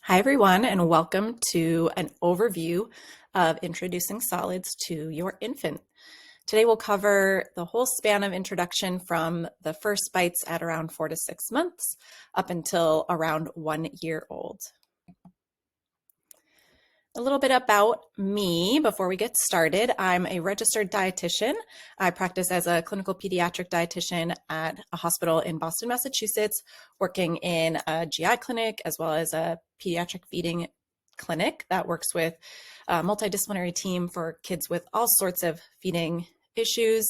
Hi, everyone, and welcome to an overview of introducing solids to your infant. Today, we'll cover the whole span of introduction from the first bites at around 4 to 6 months up until around 1 year old. A little bit about me before we get started. I'm a registered dietitian. I practice as a clinical pediatric dietitian at a hospital in Boston, Massachusetts, working in a GI clinic as well as a pediatric feeding clinic that works with a multidisciplinary team for kids with all sorts of feeding issues.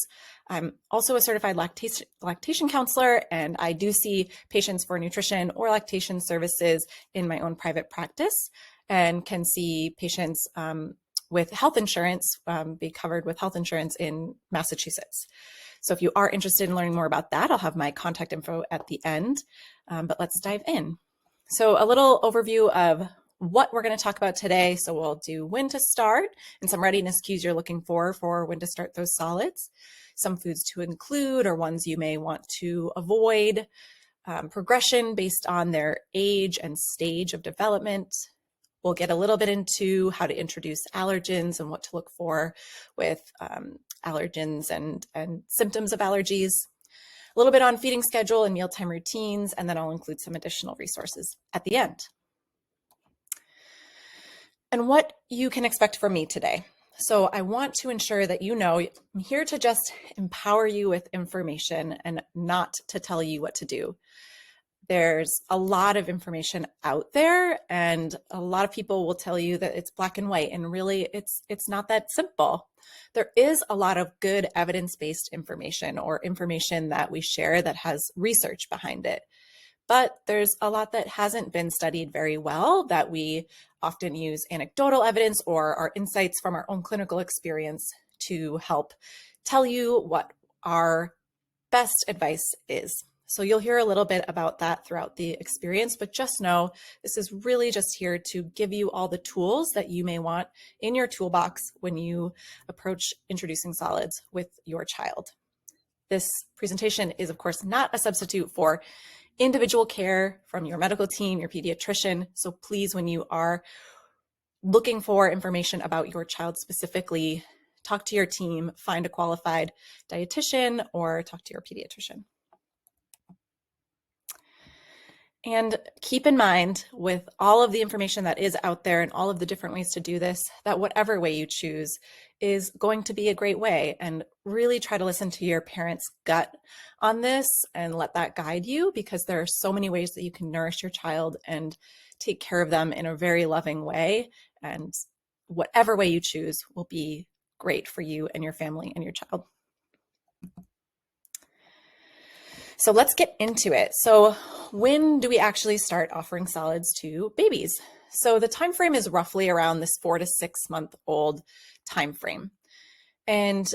I'm also a certified lactation counselor, and I do see patients for nutrition or lactation services in my own private practice, and can see patients with health insurance, be covered with health insurance in Massachusetts. So if you are interested in learning more about that, I'll have my contact info at the end, but let's dive in. So a little overview of what we're going to talk about today. So we'll do when to start and some readiness cues you're looking for when to start those solids, some foods to include or ones you may want to avoid, progression based on their age and stage of development. We'll get a little bit into how to introduce allergens and what to look for with allergens and symptoms of allergies. A little bit on feeding schedule and mealtime routines, and then I'll include some additional resources at the end. And what you can expect from me today. So I want to ensure that you know I'm here to just empower you with information and not to tell you what to do. There's a lot of information out there, and a lot of people will tell you that it's black and white, and really it's not that simple. There is a lot of good evidence-based information or information that we share that has research behind it. But there's a lot that hasn't been studied very well, that we often use anecdotal evidence or our insights from our own clinical experience to help tell you what our best advice is. So you'll hear a little bit about that throughout the experience, but just know this is really just here to give you all the tools that you may want in your toolbox when you approach introducing solids with your child. This presentation is, of course, not a substitute for individual care from your medical team, your pediatrician. So please, when you are looking for information about your child specifically, talk to your team, find a qualified dietitian, or talk to your pediatrician. And keep in mind, with all of the information that is out there and all of the different ways to do this, that whatever way you choose is going to be a great way. And really try to listen to your parent's gut on this and let that guide you, because there are so many ways that you can nourish your child and take care of them in a very loving way. And whatever way you choose will be great for you and your family and your child. So let's get into it. So when do we actually start offering solids to babies? So the time frame is roughly around this 4 to 6 month old time frame. And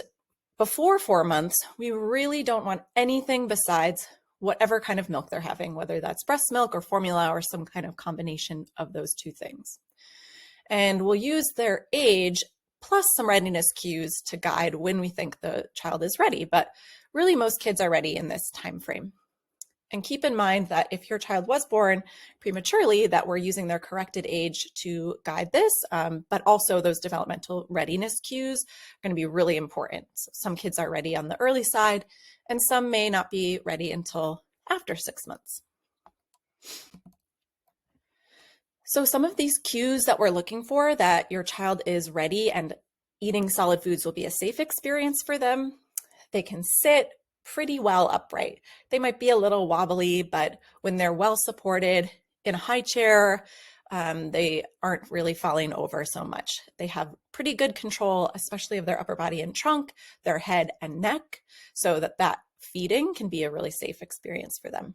before 4 months, we really don't want anything besides whatever kind of milk they're having, whether that's breast milk or formula or some kind of combination of those two things. And we'll use their age plus some readiness cues to guide when we think the child is ready. But really, most kids are ready in this time frame. And keep in mind that if your child was born prematurely, that we're using their corrected age to guide this, but also those developmental readiness cues are going to be really important. So some kids are ready on the early side, and some may not be ready until after 6 months. So some of these cues that we're looking for that your child is ready and eating solid foods will be a safe experience for them. They can sit pretty well upright. They might be a little wobbly, but when they're well supported in a high chair, they aren't really falling over so much. They have pretty good control, especially of their upper body and trunk, their head and neck, so that feeding can be a really safe experience for them.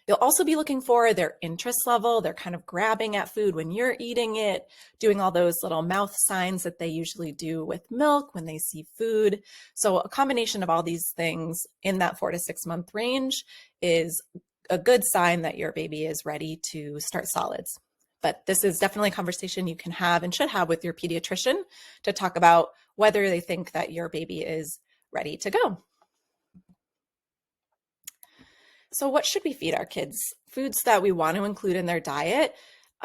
You'll also be looking for their interest level. They're kind of grabbing at food when you're eating it, doing all those little mouth signs that they usually do with milk when they see food. So a combination of all these things in that 4 to 6 month range is a good sign that your baby is ready to start solids. But this is definitely a conversation you can have and should have with your pediatrician to talk about whether they think that your baby is ready to go. So what should we feed our kids? Foods that we want to include in their diet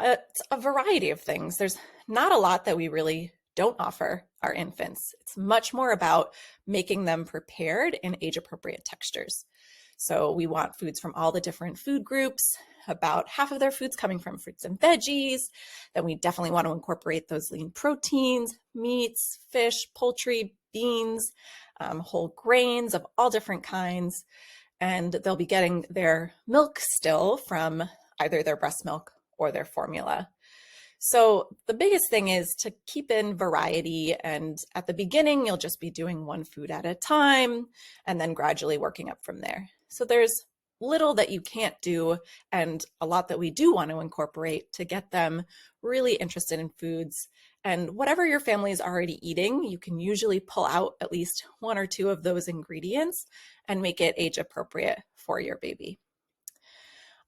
It's a variety of things. There's not a lot that we really don't offer our infants. It's much more about making them prepared in age appropriate textures. So we want foods from all the different food groups, about half of their foods coming from fruits and veggies. Then we definitely want to incorporate those lean proteins, meats, fish, poultry, beans, whole grains of all different kinds. And they'll be getting their milk still from either their breast milk or their formula. So the biggest thing is to keep in variety. And at the beginning, you'll just be doing one food at a time and then gradually working up from there. So there's little that you can't do and a lot that we do want to incorporate to get them really interested in foods. And whatever your family is already eating, you can usually pull out at least one or two of those ingredients and make it age appropriate for your baby.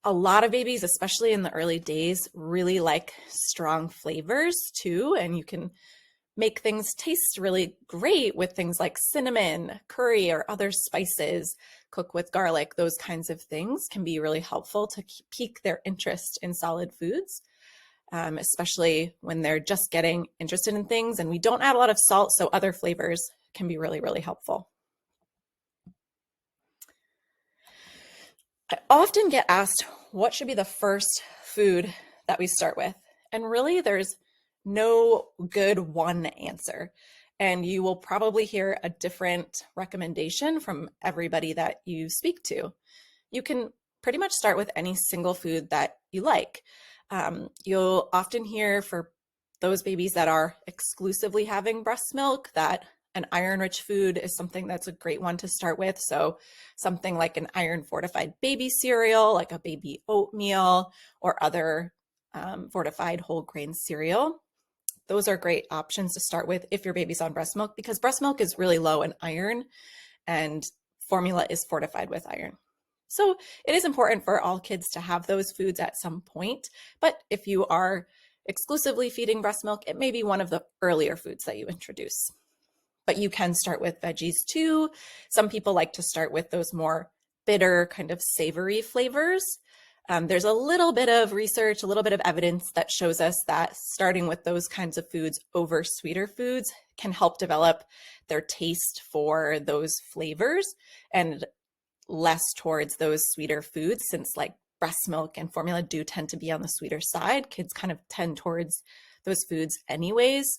A lot of babies, especially in the early days, really like strong flavors too, and you can make things taste really great with things like cinnamon, curry, or other spices. Cook with garlic, those kinds of things can be really helpful to pique their interest in solid foods, especially when they're just getting interested in things. And we don't add a lot of salt, so other flavors can be really, really helpful. I often get asked what should be the first food that we start with. And really, there's no good one answer. And you will probably hear a different recommendation from everybody that you speak to. You can pretty much start with any single food that you like. You'll often hear for those babies that are exclusively having breast milk that an iron-rich food is something that's a great one to start with. So something like an iron-fortified baby cereal, like a baby oatmeal, or other fortified whole grain cereal. Those are great options to start with if your baby's on breast milk, because breast milk is really low in iron and formula is fortified with iron. So it is important for all kids to have those foods at some point. But if you are exclusively feeding breast milk, it may be one of the earlier foods that you introduce. But you can start with veggies too. Some people like to start with those more bitter, kind of savory flavors. There's a little bit of research, a little bit of evidence that shows us that starting with those kinds of foods over sweeter foods can help develop their taste for those flavors and less towards those sweeter foods, since like breast milk and formula do tend to be on the sweeter side. Kids kind of tend towards those foods anyways.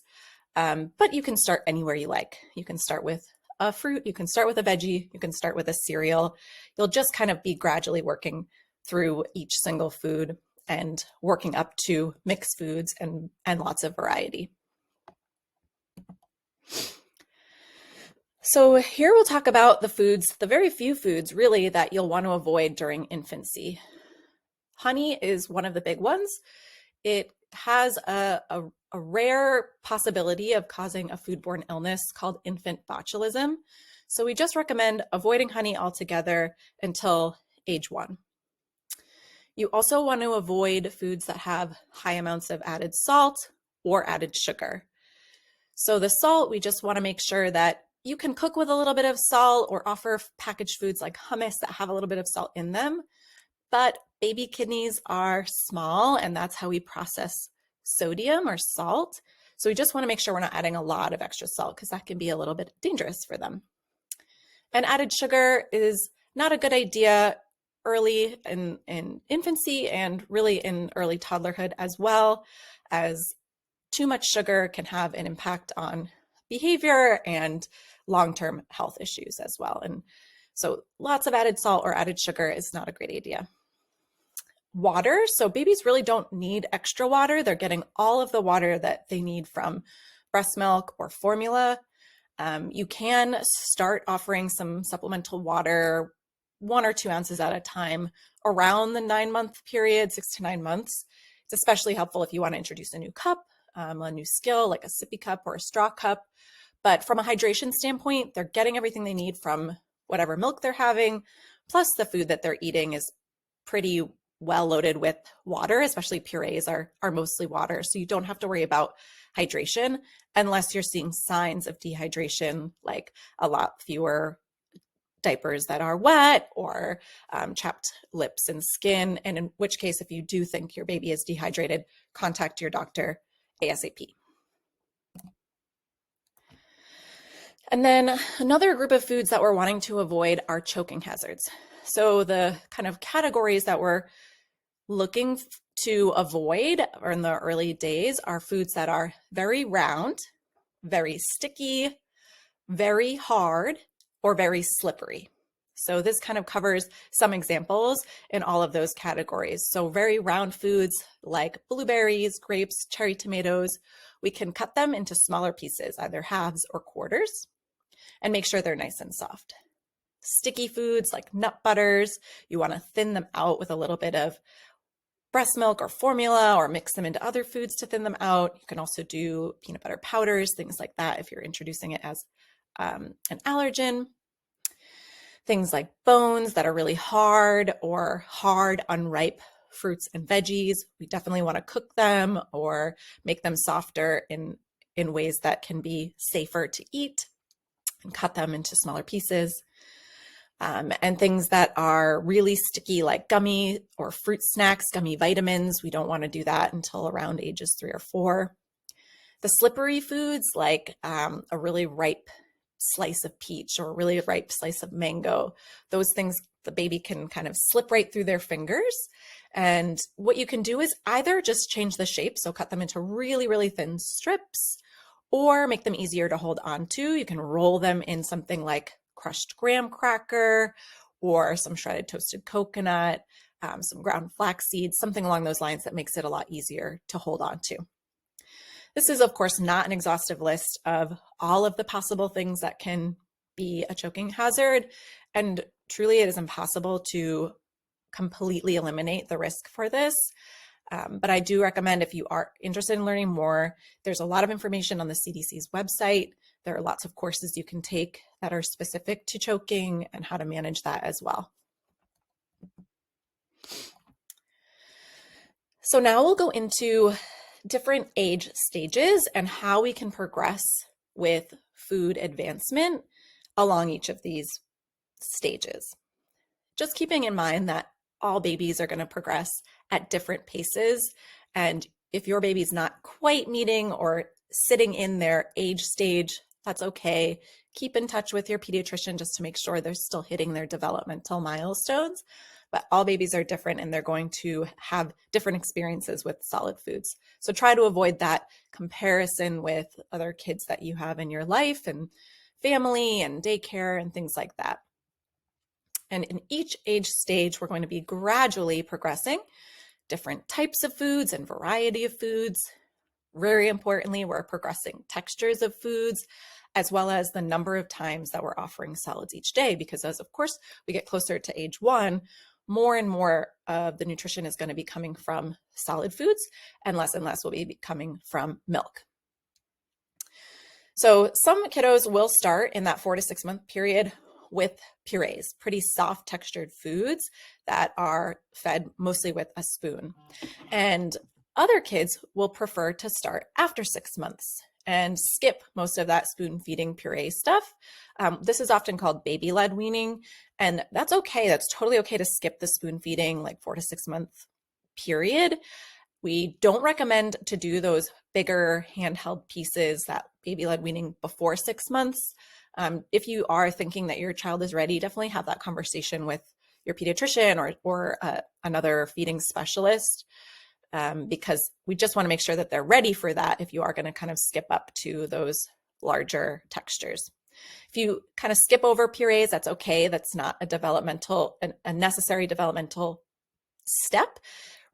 But you can start anywhere you like. You can start with a fruit, you can start with a veggie, you can start with a cereal. You'll just kind of be gradually working through each single food and working up to mixed foods and lots of variety. So here we'll talk about the foods, the very few foods really that you'll want to avoid during infancy. Honey is one of the big ones. It has a rare possibility of causing a foodborne illness called infant botulism. So we just recommend avoiding honey altogether until age 1. You also want to avoid foods that have high amounts of added salt or added sugar. So the salt, we just want to make sure that you can cook with a little bit of salt or offer packaged foods like hummus that have a little bit of salt in them. But baby kidneys are small, and that's how we process sodium or salt. So we just want to make sure we're not adding a lot of extra salt because that can be a little bit dangerous for them. And added sugar is not a good idea early in infancy and really in early toddlerhood, as well as too much sugar can have an impact on behavior and long-term health issues as well. And so lots of added salt or added sugar is not a great idea. Water. So babies really don't need extra water. They're getting all of the water that they need from breast milk or formula. You can start offering some supplemental water, 1 or 2 ounces at a time around the 9-month period, 6 to 9 months. It's especially helpful if you want to introduce a new cup, a new skill like a sippy cup or a straw cup. But from a hydration standpoint, they're getting everything they need from whatever milk they're having, plus the food that they're eating is pretty well loaded with water, especially purees are mostly water. So you don't have to worry about hydration unless you're seeing signs of dehydration, like a lot fewer diapers that are wet or chapped lips and skin. And in which case, if you do think your baby is dehydrated, contact your doctor ASAP. And then another group of foods that we're wanting to avoid are choking hazards. So the kind of categories that we're looking to avoid in the early days are foods that are very round, very sticky, very hard, or very slippery. So this kind of covers some examples in all of those categories. So very round foods like blueberries, grapes, cherry tomatoes, we can cut them into smaller pieces, either halves or quarters, and make sure they're nice and soft. Sticky foods like nut butters, you want to thin them out with a little bit of breast milk or formula, or mix them into other foods to thin them out. You can also do peanut butter powders, things like that, if you're introducing it as an allergen. Things like bones that are really hard, or hard, unripe fruits and veggies. We definitely want to cook them or make them softer in ways that can be safer to eat, and cut them into smaller pieces. And things that are really sticky, like gummy or fruit snacks, gummy vitamins, we don't want to do that until around ages 3 or 4. The slippery foods, like a really ripe slice of peach or a really ripe slice of mango, those things the baby can kind of slip right through their fingers. And what you can do is either just change the shape, so cut them into really, really thin strips, or make them easier to hold on to. You can roll them in something like crushed graham cracker or some shredded toasted coconut, some ground flax seeds, something along those lines that makes it a lot easier to hold on to. This is, of course, not an exhaustive list of all of the possible things that can be a choking hazard, and truly it is impossible to completely eliminate the risk for this. But I do recommend, if you are interested in learning more, there's a lot of information on the CDC's website. There are lots of courses you can take that are specific to choking and how to manage that as well. So now we'll go into different age stages and how we can progress with food advancement along each of these stages. Just keeping in mind that all babies are going to progress at different paces. And if your baby's not quite meeting or sitting in their age stage, that's okay. Keep in touch with your pediatrician just to make sure they're still hitting their developmental milestones. But all babies are different and they're going to have different experiences with solid foods. So try to avoid that comparison with other kids that you have in your life and family and daycare and things like that. And in each age stage, we're going to be gradually progressing different types of foods and variety of foods. Very importantly, we're progressing textures of foods, as well as the number of times that we're offering solids each day, because as of course we get closer to age 1, more and more of the nutrition is going to be coming from solid foods, and less will be coming from milk. So some kiddos will start in that 4 to 6 month period with purees, pretty soft textured foods that are fed mostly with a spoon. And other kids will prefer to start after 6 months and skip most of that spoon feeding puree stuff. This is often called baby-led weaning, and that's okay. That's totally okay to skip the spoon feeding, like 4 to 6 month period. We don't recommend to do those bigger handheld pieces, that baby-led weaning, before 6 months. If you are thinking that your child is ready, definitely have that conversation with your pediatrician or another feeding specialist, because we just want to make sure that they're ready for that if you are going to kind of skip up to those larger textures. If you kind of skip over purees, that's okay. That's not a necessary developmental step.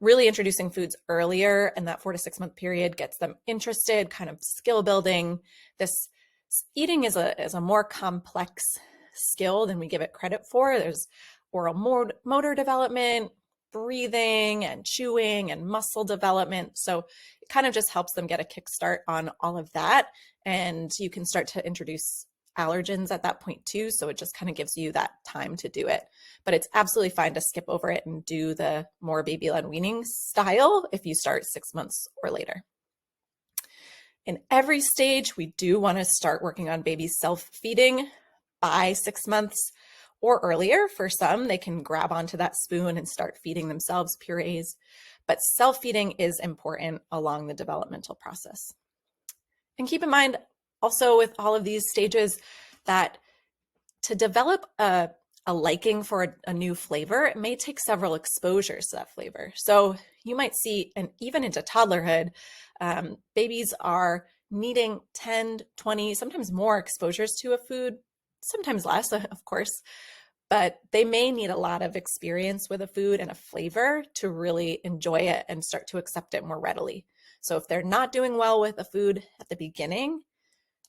Really introducing foods earlier in that 4 to 6 month period gets them interested, kind of skill building. This eating is a more complex skill than we give it credit for. There's oral motor development, breathing and chewing and muscle development. So it kind of just helps them get a kickstart on all of that. And you can start to introduce allergens at that point too. So it just kind of gives you that time to do it. But it's absolutely fine to skip over it and do the more baby-led weaning style if you start 6 months or later. In every stage, we do want to start working on baby self-feeding by 6 months or earlier. For some, they can grab onto that spoon and start feeding themselves purees, but self-feeding is important along the developmental process. And keep in mind also with all of these stages that to develop a liking for a new flavor, it may take several exposures to that flavor. So you might see, and even into toddlerhood, babies are needing 10, 20, sometimes more exposures to a food, sometimes less, of course, but they may need a lot of experience with a food and a flavor to really enjoy it and start to accept it more readily. So if they're not doing well with a food at the beginning,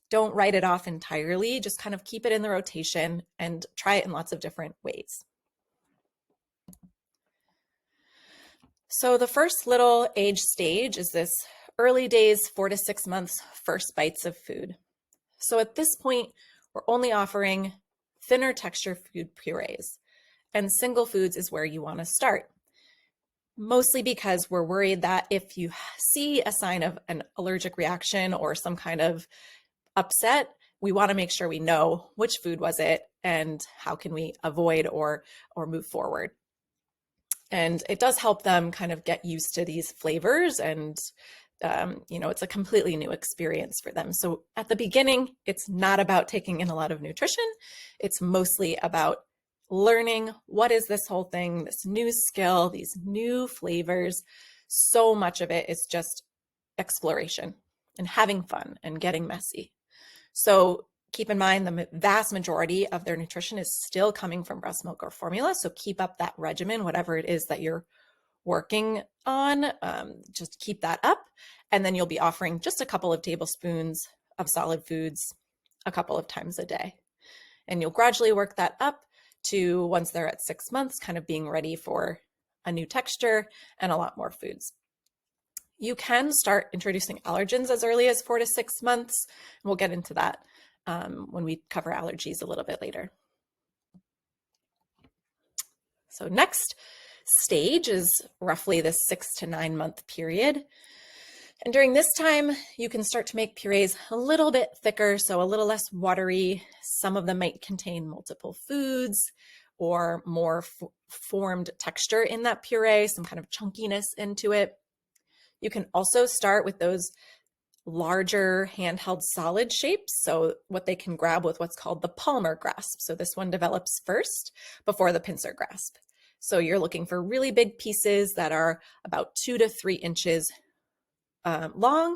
don't write it off entirely. Just kind of keep it in the rotation and try it in lots of different ways. So the first little age stage is this early days, 4 to 6 months, first bites of food. So at this point, we're only offering thinner texture food purees, and single foods is where you want to start. Mostly because we're worried that if you see a sign of an allergic reaction or some kind of upset, we want to make sure we know which food was it and how can we avoid or move forward. And it does help them kind of get used to these flavors, and it's a completely new experience for them. So at the beginning, it's not about taking in a lot of nutrition. It's mostly about learning what is this whole thing, this new skill, these new flavors. So much of it is just exploration and having fun and getting messy. So keep in mind the vast majority of their nutrition is still coming from breast milk or formula. So keep up that regimen, whatever it is that you're working on, just keep that up. And then you'll be offering just a couple of tablespoons of solid foods a couple of times a day. And you'll gradually work that up to once they're at 6 months, kind of being ready for a new texture and a lot more foods. You can start introducing allergens as early as 4 to 6 months. We'll get into that when we cover allergies a little bit later. So next stage is roughly the 6 to 9 month period. And during this time, you can start to make purees a little bit thicker, so a little less watery. Some of them might contain multiple foods or more formed texture in that puree, some kind of chunkiness into it. You can also start with those larger handheld solid shapes. So what they can grab with what's called the palmar grasp. So this one develops first before the pincer grasp. So you're looking for really big pieces that are about 2 to 3 inches long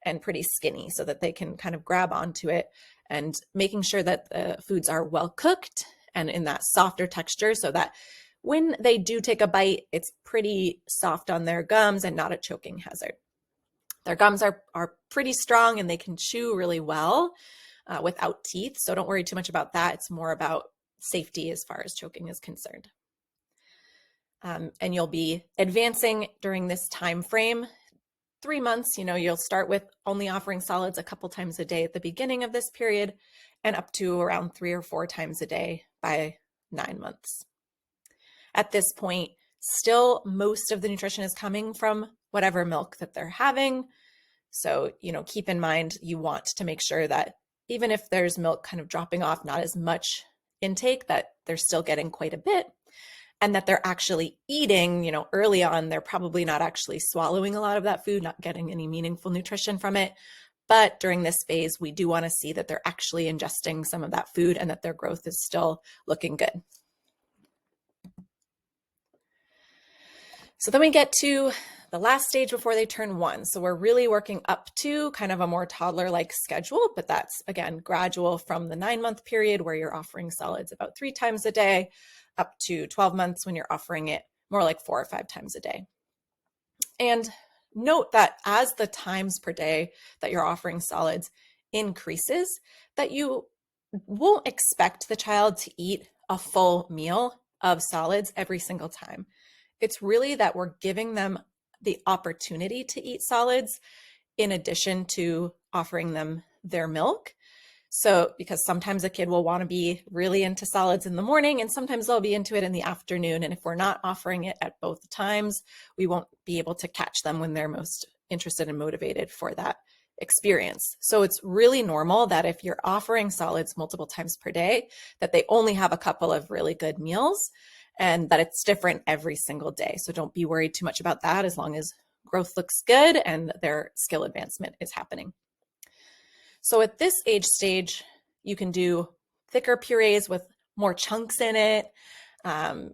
and pretty skinny so that they can kind of grab onto it, and making sure that the foods are well cooked and in that softer texture so that when they do take a bite, it's pretty soft on their gums and not a choking hazard. Their gums are pretty strong and they can chew really well without teeth. So don't worry too much about that. It's more about safety as far as choking is concerned. And you'll be advancing during this time frame. 3 months, you'll start with only offering solids a couple times a day at the beginning of this period and up to around 3 or 4 times a day by 9 months. At this point, still most of the nutrition is coming from whatever milk that they're having. So, keep in mind, you want to make sure that even if there's milk kind of dropping off, not as much intake, that they're still getting quite a bit, and that they're actually eating, early on, they're probably not actually swallowing a lot of that food, not getting any meaningful nutrition from it. But during this phase, we do want to see that they're actually ingesting some of that food and that their growth is still looking good. So then we get to the last stage before they turn 1. So we're really working up to kind of a more toddler-like schedule, but that's, again, gradual from the 9-month period where you're offering solids about 3 times a day up to 12 months when you're offering it more like 4 or 5 times a day. And note that as the times per day that you're offering solids increases, that you won't expect the child to eat a full meal of solids every single time. It's really that we're giving them the opportunity to eat solids in addition to offering them their milk. So, because sometimes a kid will want to be really into solids in the morning and sometimes they'll be into it in the afternoon. And if we're not offering it at both times, we won't be able to catch them when they're most interested and motivated for that experience. So it's really normal that if you're offering solids multiple times per day, that they only have a couple of really good meals and that it's different every single day. So don't be worried too much about that as long as growth looks good and their skill advancement is happening. So at this age stage, you can do thicker purees with more chunks in it,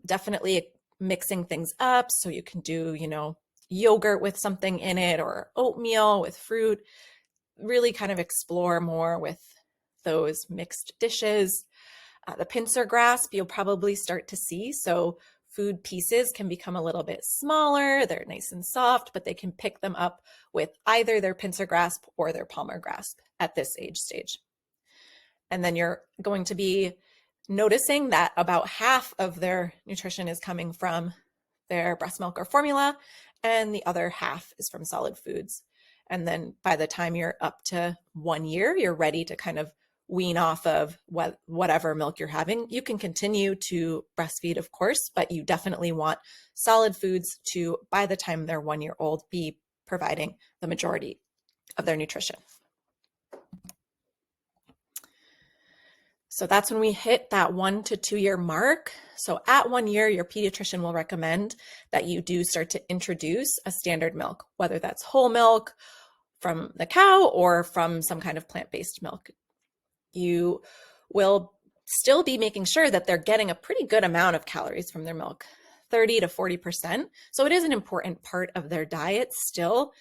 definitely mixing things up. So you can do, yogurt with something in it or oatmeal with fruit, really kind of explore more with those mixed dishes. The pincer grasp, you'll probably start to see. So food pieces can become a little bit smaller. They're nice and soft, but they can pick them up with either their pincer grasp or their palmar grasp at this age stage. And then you're going to be noticing that about half of their nutrition is coming from their breast milk or formula, and the other half is from solid foods. And then by the time you're up to 1 year, you're ready to kind of wean off of whatever milk you're having. You can continue to breastfeed, of course, but you definitely want solid foods to, by the time they're 1 year old, be providing the majority of their nutrition. So that's when we hit that 1 to 2 year mark. So at 1 year, your pediatrician will recommend that you do start to introduce a standard milk, whether that's whole milk from the cow or from some kind of plant-based milk. You will still be making sure that they're getting a pretty good amount of calories from their milk, 30 to 40%. So it is an important part of their diet still,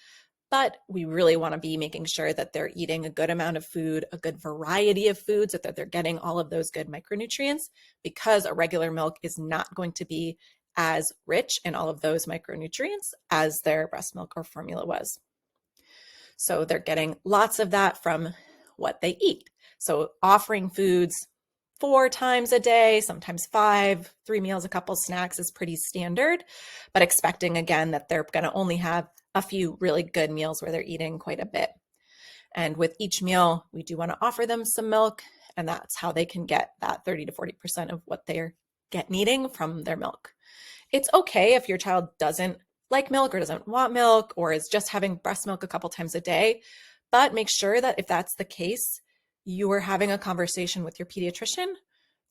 but we really want to be making sure that they're eating a good amount of food, a good variety of foods, so that they're getting all of those good micronutrients, because a regular milk is not going to be as rich in all of those micronutrients as their breast milk or formula was. So they're getting lots of that from what they eat. So offering foods 4 times a day, sometimes 5, 3 meals, a couple snacks is pretty standard, but expecting again that they're going to only have a few really good meals where they're eating quite a bit. And with each meal, we do want to offer them some milk, and that's how they can get that 30 to 40% of what they're needing from their milk. It's okay if your child doesn't like milk or doesn't want milk or is just having breast milk a couple times a day, but make sure that if that's the case, you are having a conversation with your pediatrician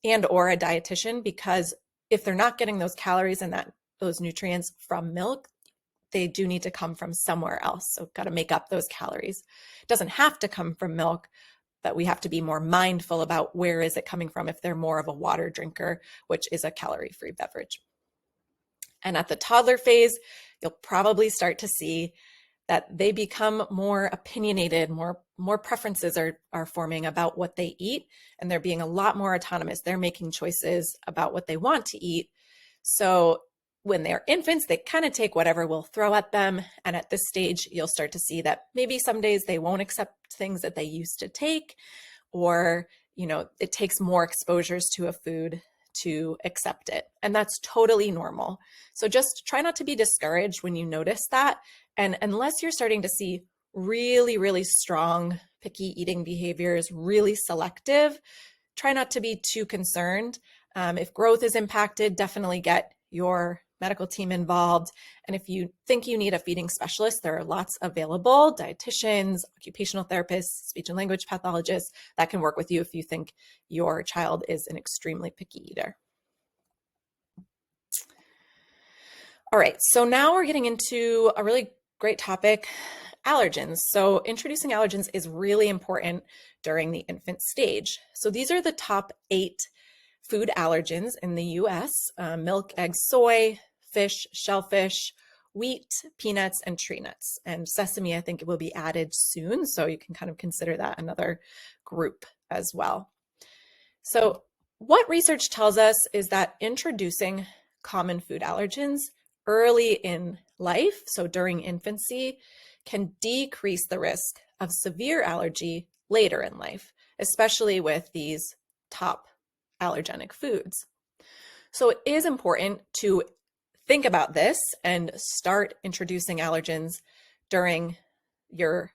and or a dietitian, because if they're not getting those calories and those nutrients from milk, they do need to come from somewhere else. So got to make up those calories. It doesn't have to come from milk, but we have to be more mindful about where is it coming from if they're more of a water drinker, which is a calorie-free beverage. And at the toddler phase, you'll probably start to see that they become more opinionated, more preferences are forming about what they eat, and they're being a lot more autonomous. They're making choices about what they want to eat. So when they're infants, they kind of take whatever we'll throw at them. And at this stage, you'll start to see that maybe some days they won't accept things that they used to take, or, it takes more exposures to a food to accept it. And that's totally normal. So just try not to be discouraged when you notice that. And unless you're starting to see really, really strong picky eating behaviors, really selective, try not to be too concerned. If growth is impacted, definitely get your medical team involved. And if you think you need a feeding specialist, there are lots available: dietitians, occupational therapists, speech and language pathologists that can work with you if you think your child is an extremely picky eater. All right, so now we're getting into a really great topic, allergens. So introducing allergens is really important during the infant stage. So these are the top 8 food allergens in the US: milk, eggs, soy, fish, shellfish, wheat, peanuts, and tree nuts. And sesame, I think it will be added soon, so you can kind of consider that another group as well. So what research tells us is that introducing common food allergens early in life, so during infancy, can decrease the risk of severe allergy later in life, especially with these top allergenic foods. So it is important to think about this and start introducing allergens during your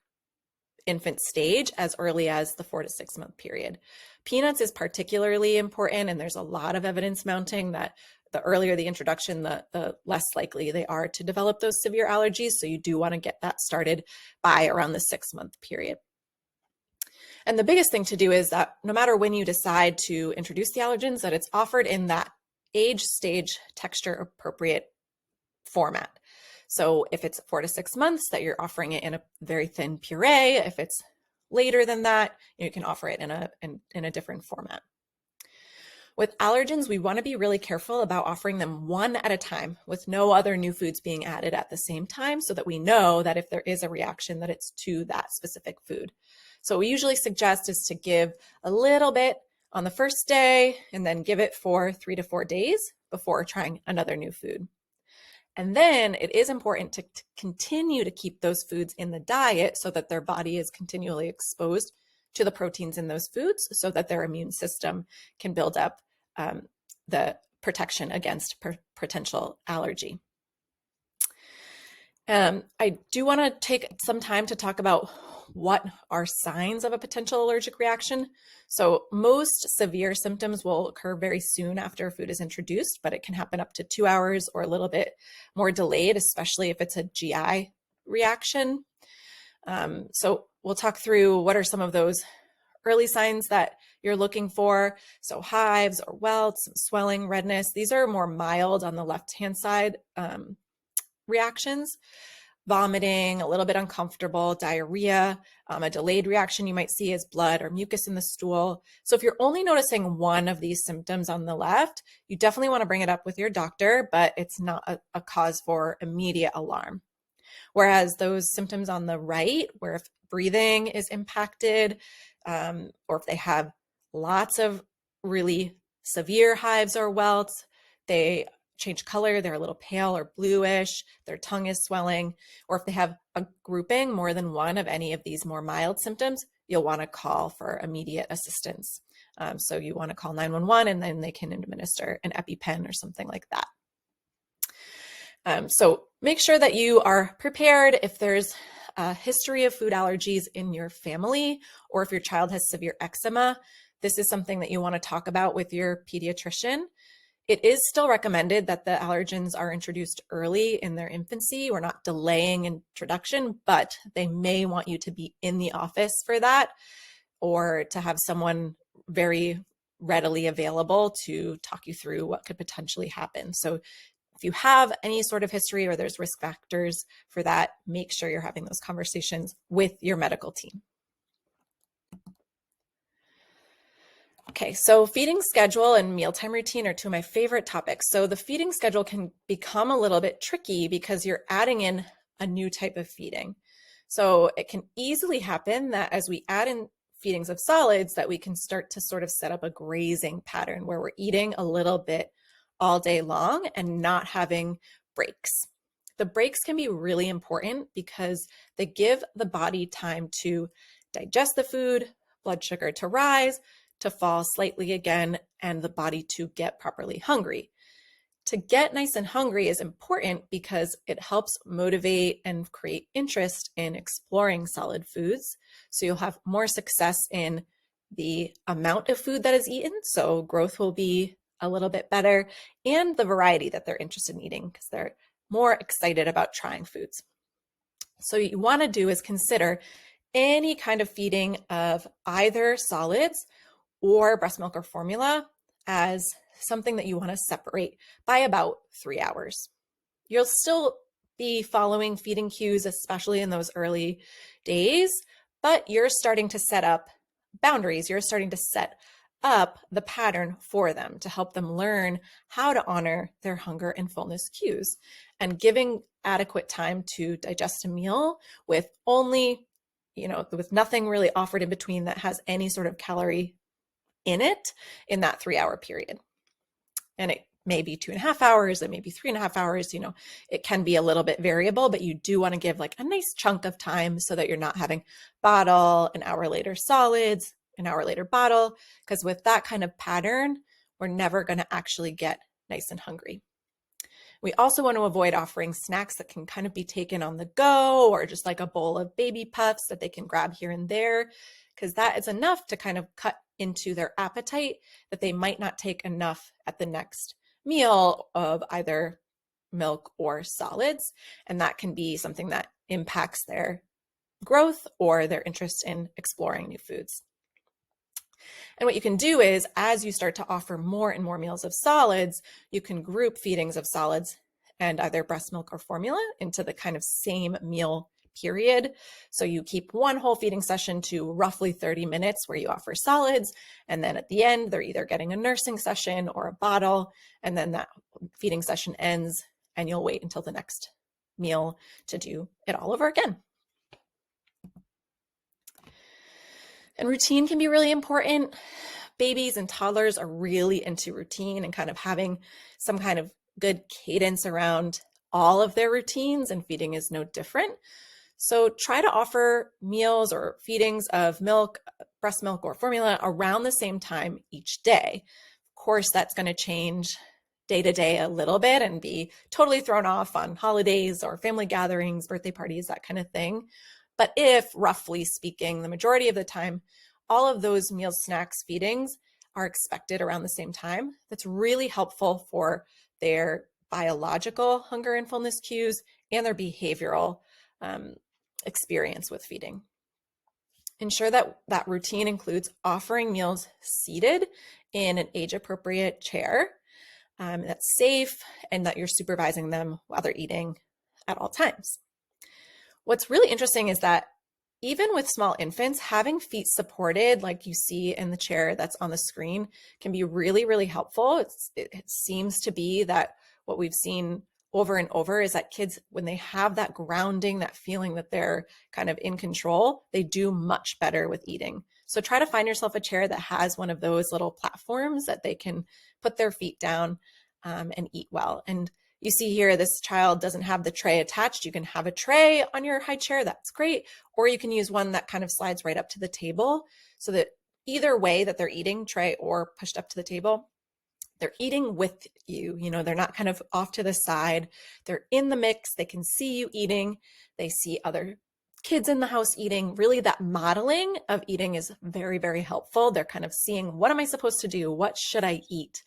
infant stage as early as the 4 to 6 month period. Peanuts is particularly important, and there's a lot of evidence mounting that the earlier the introduction, the less likely they are to develop those severe allergies. So you do want to get that started by around the 6-month period. And the biggest thing to do is that no matter when you decide to introduce the allergens, that it's offered in that age, stage, texture appropriate format. So if it's 4 to 6 months, that you're offering it in a very thin puree. If it's later than that, you can offer it in a different format. With allergens, we want to be really careful about offering them one at a time with no other new foods being added at the same time, so that we know that if there is a reaction, that it's to that specific food. So what we usually suggest is to give a little bit on the first day and then give it for 3 to 4 days before trying another new food. And then it is important to continue to keep those foods in the diet so that their body is continually exposed to the proteins in those foods so that their immune system can build up the protection against potential allergy. I do want to take some time to talk about what are signs of a potential allergic reaction. So most severe symptoms will occur very soon after food is introduced, but it can happen up to 2 hours or a little bit more delayed, especially if it's a GI reaction. So we'll talk through what are some of those early signs that you're looking for. So hives or welts, swelling, redness, these are more mild on the left-hand side reactions. Vomiting, a little bit uncomfortable, diarrhea, a delayed reaction you might see is blood or mucus in the stool. So if you're only noticing one of these symptoms on the left, you definitely want to bring it up with your doctor, but it's not a cause for immediate alarm. Whereas those symptoms on the right, where if breathing is impacted, or if they have lots of really severe hives or welts, they change color, they're a little pale or bluish, their tongue is swelling, or if they have a grouping, more than one of any of these more mild symptoms, you'll want to call for immediate assistance. So you want to call 911 and then they can administer an EpiPen or something like that. So make sure that you are prepared if there's a history of food allergies in your family, or if your child has severe eczema. This is something that you want to talk about with your pediatrician. It is still recommended that the allergens are introduced early in their infancy. We're not delaying introduction, but they may want you to be in the office for that, or to have someone very readily available to talk you through what could potentially happen. So if you have any sort of history or there's risk factors for that, make sure you're having those conversations with your medical team. Okay, so feeding schedule and mealtime routine are two of my favorite topics. So the feeding schedule can become a little bit tricky because you're adding in a new type of feeding. So it can easily happen that as we add in feedings of solids, that we can start to sort of set up a grazing pattern where we're eating a little bit all day long and not having breaks. The breaks can be really important because they give the body time to digest the food, blood sugar to rise, to fall slightly again, and the body to get properly hungry. To get nice and hungry is important because it helps motivate and create interest in exploring solid foods. So you'll have more success in the amount of food that is eaten. So growth will be a little bit better, and the variety that they're interested in eating because they're more excited about trying foods. So what you want to do is consider any kind of feeding of either solids or breast milk or formula as something that you want to separate by about 3 hours. You'll still be following feeding cues, especially in those early days, but you're starting to set up boundaries. You're starting to set up the pattern for them to help them learn how to honor their hunger and fullness cues, and giving adequate time to digest a meal with only, with nothing really offered in between that has any sort of calorie in it in that 3 hour period. And it may be 2.5 hours, it may be 3.5 hours, it can be a little bit variable, but you do want to give like a nice chunk of time so that you're not having bottle, an hour later solids, an hour later bottle, because with that kind of pattern, we're never going to actually get nice and hungry. We also want to avoid offering snacks that can kind of be taken on the go, or just like a bowl of baby puffs that they can grab here and there, because that is enough to kind of cut into their appetite that they might not take enough at the next meal of either milk or solids. And that can be something that impacts their growth or their interest in exploring new foods. And what you can do is, as you start to offer more and more meals of solids, you can group feedings of solids and either breast milk or formula into the kind of same meal period. So you keep one whole feeding session to roughly 30 minutes where you offer solids. And then at the end, they're either getting a nursing session or a bottle. And then that feeding session ends and you'll wait until the next meal to do it all over again. And routine can be really important. Babies and toddlers are really into routine and kind of having some kind of good cadence around all of their routines, and feeding is no different. So try to offer meals or feedings of milk, breast milk, or formula around the same time each day. Of course, that's going to change day to day a little bit and be totally thrown off on holidays or family gatherings, birthday parties, that kind of thing. But if, roughly speaking, the majority of the time, all of those meals, snacks, feedings are expected around the same time, that's really helpful for their biological hunger and fullness cues and their behavioral experience with feeding. Ensure that that routine includes offering meals seated in an age-appropriate chair that's safe, and that you're supervising them while they're eating at all times. What's really interesting is that even with small infants, having feet supported, like you see in the chair that's on the screen, can be really, really helpful. It seems to be that what we've seen over and over is that kids, when they have that grounding, that feeling that they're kind of in control, they do much better with eating. So try to find yourself a chair that has one of those little platforms that they can put their feet down and eat well. And you see here, this child doesn't have the tray attached. You can have a tray on your high chair, that's great. Or you can use one that kind of slides right up to the table, so that either way that they're eating, tray or pushed up to the table, they're eating with you. You know, they're not kind of off to the side. They're in the mix. They can see you eating. They see other kids in the house eating. Really, that modeling of eating is very, very helpful. They're kind of seeing, what am I supposed to do? What should I eat?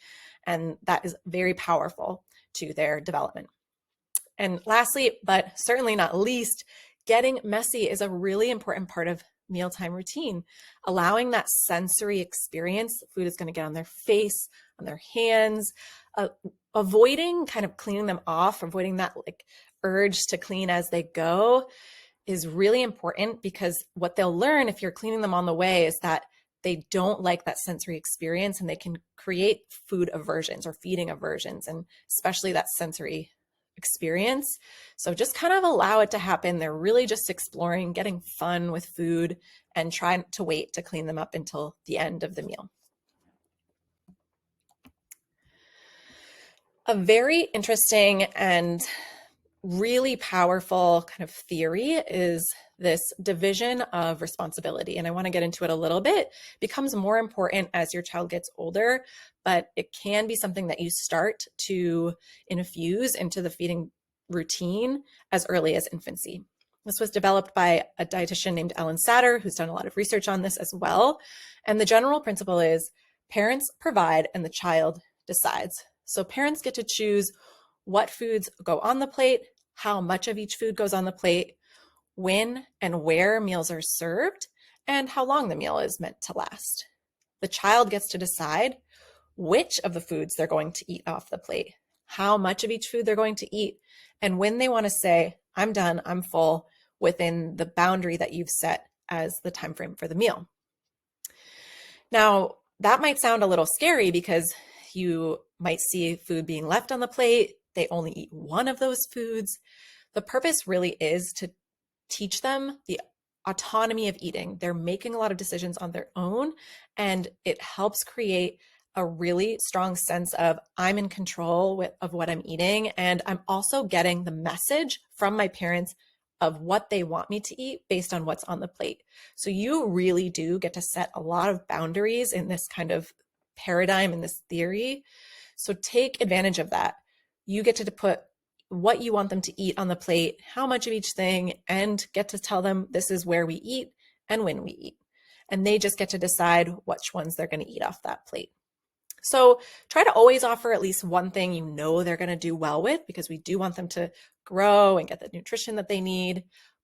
And that is very powerful to their development. And lastly, but certainly not least, getting messy is a really important part of mealtime routine. Allowing that sensory experience, food is going to get on their face, on their hands, avoiding kind of cleaning them off, avoiding that like urge to clean as they go is really important, because what they'll learn if you're cleaning them on the way is that they don't like that sensory experience, and they can create food aversions or feeding aversions, and especially that sensory experience. So just kind of allow it to happen. They're really just exploring, getting fun with food, and try to wait to clean them up until the end of the meal. A very interesting and really powerful kind of theory is this division of responsibility. And I want to get into it a little bit. It becomes more important as your child gets older, but it can be something that you start to infuse into the feeding routine as early as infancy. This was developed by a dietitian named Ellen Satter, who's done a lot of research on this as well. And the general principle is parents provide and the child decides. So parents get to choose what foods go on the plate, how much of each food goes on the plate, when and where meals are served, and how long the meal is meant to last. The child gets to decide which of the foods they're going to eat off the plate, how much of each food they're going to eat, and when they want to say, I'm done, I'm full, within the boundary that you've set as the time frame for the meal. Now, that might sound a little scary, because you might see food being left on the plate. They only eat one of those foods. The purpose really is to teach them the autonomy of eating. They're making a lot of decisions on their own, and it helps create a really strong sense of I'm in control of what I'm eating, and I'm also getting the message from my parents of what they want me to eat based on what's on the plate. So you really do get to set a lot of boundaries in this kind of paradigm, in this theory. So take advantage of that. You get to put what you want them to eat on the plate, how much of each thing, and get to tell them this is where we eat and when we eat. And they just get to decide which ones they're going to eat off that plate. So try to always offer at least one thing you know they're going to do well with, because we do want them to grow and get the nutrition that they need.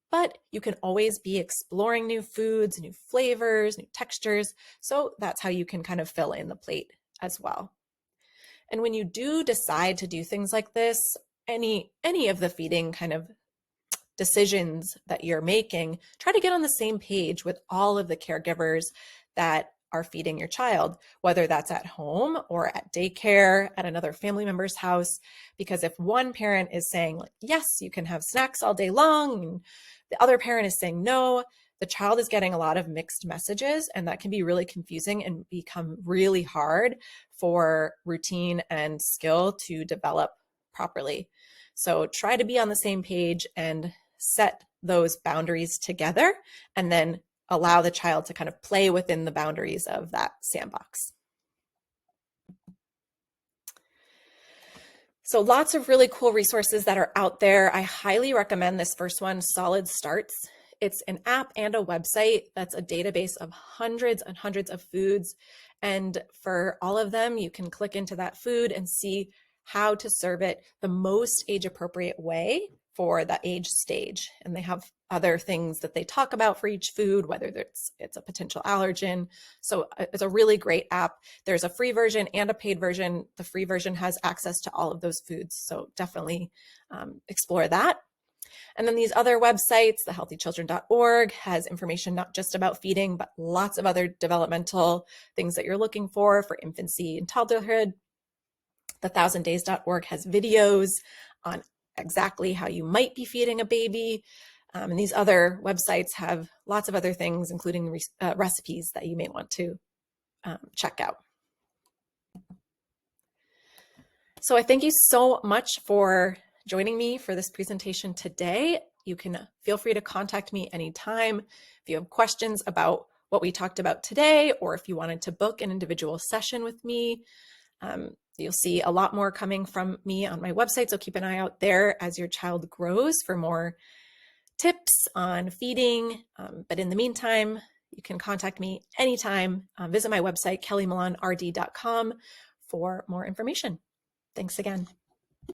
But you can always be exploring new foods, new flavors, new textures. So that's how you can kind of fill in the plate as well. And when you do decide to do things like this, any of the feeding kind of decisions that you're making, try to get on the same page with all of the caregivers that are feeding your child, whether that's at home or at daycare, at another family member's house. Because if one parent is saying, like, yes, you can have snacks all day long, and the other parent is saying no, the child is getting a lot of mixed messages, and that can be really confusing and become really hard for routine and skill to develop properly. So try to be on the same page and set those boundaries together, and then allow the child to kind of play within the boundaries of that sandbox. So lots of really cool resources that are out there. I highly recommend this first one, Solid Starts. It's an app and a website that's a database of hundreds and hundreds of foods. And for all of them, you can click into that food and see how to serve it the most age-appropriate way for the age stage. And they have other things that they talk about for each food, whether it's a potential allergen. So it's a really great app. There's a free version and a paid version. The free version has access to all of those foods. So definitely explore that. And then these other websites, the healthychildren.org has information not just about feeding, but lots of other developmental things that you're looking for infancy and toddlerhood. The 1000days.org has videos on exactly how you might be feeding a baby. And these other websites have lots of other things, including recipes that you may want to check out. So I thank you so much for joining me for this presentation today. You can feel free to contact me anytime if you have questions about what we talked about today, or if you wanted to book an individual session with me. You'll see a lot more coming from me on my website, so keep an eye out there as your child grows for more tips on feeding. But in the meantime, you can contact me anytime. Visit my website, kellymillanrd.com, for more information. Thanks again.